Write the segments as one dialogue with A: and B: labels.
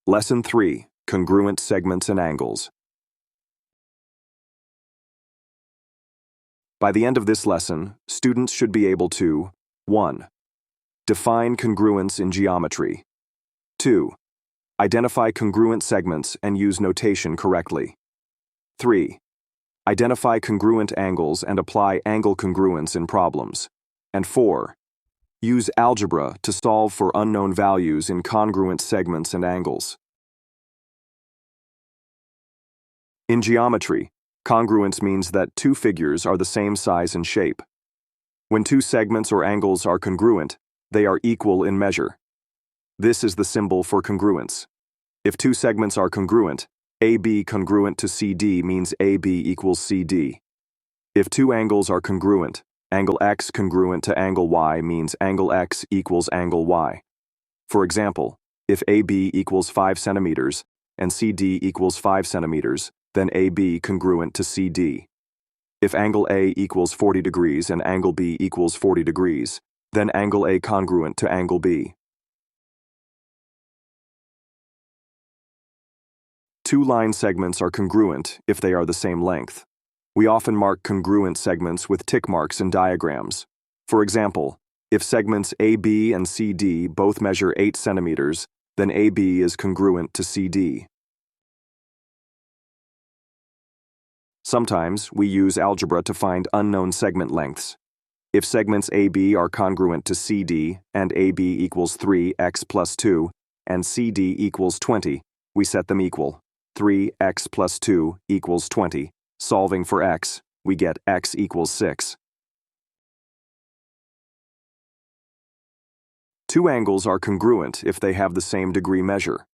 A: Lesson 3, Congruent Segments and Angles. By the end of this lesson, students should be able to 1. Define congruence in geometry. 2. Identify congruent segments and use notation correctly. 3. Identify congruent angles and apply angle congruence in problems. And 4. Use algebra to solve for unknown values in congruent segments and angles. In geometry, congruence means that two figures are the same size and shape. When two segments or angles are congruent, they are equal in measure. This is the symbol for congruence. If two segments are congruent, AB congruent to CD means AB equals CD. If two angles are congruent, angle X congruent to angle Y means angle X equals angle Y. For example, if AB equals 5 centimeters and CD equals 5 centimeters, then AB congruent to CD. If angle A equals 40 degrees and angle B equals 40 degrees, then angle A congruent to angle B. Two line segments are congruent if they are the same length. We often mark congruent segments with tick marks in diagrams. For example, if segments AB and CD both measure 8 centimeters, then AB is congruent to CD. Sometimes we use algebra to find unknown segment lengths. If segments AB are congruent to CD and AB equals 3x plus 2 and CD equals 20, we set them equal. 3x plus 2 equals 20. Solving for x, we get x equals 6. Two angles are congruent if they have the same degree measure.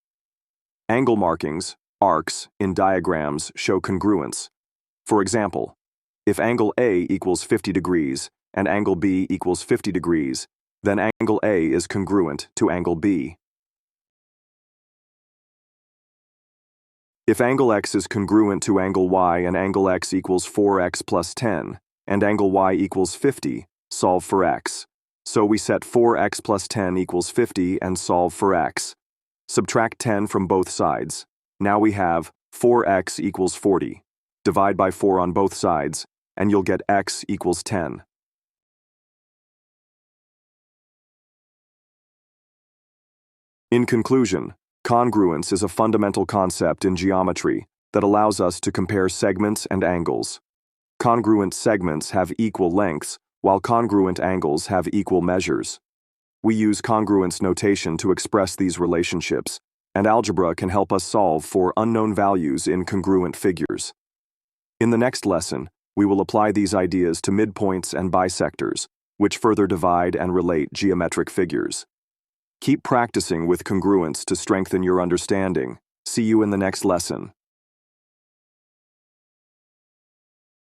A: Angle markings, arcs, in diagrams show congruence. For example, if angle A equals 50 degrees and angle B equals 50 degrees, then angle A is congruent to angle B. If angle X is congruent to angle Y and angle X equals 4x plus 10, and angle Y equals 50, solve for X. So we set 4x plus 10 equals 50 and solve for X. Subtract 10 from both sides. Now we have 4x equals 40. Divide by 4 on both sides, and you'll get X equals 10. In conclusion, congruence is a fundamental concept in geometry that allows us to compare segments and angles. Congruent segments have equal lengths, while congruent angles have equal measures. We use congruence notation to express these relationships, and algebra can help us solve for unknown values in congruent figures. In the next lesson, we will apply these ideas to midpoints and bisectors, which further divide and relate geometric figures. Keep practicing with congruence to strengthen your understanding. See you in the next lesson.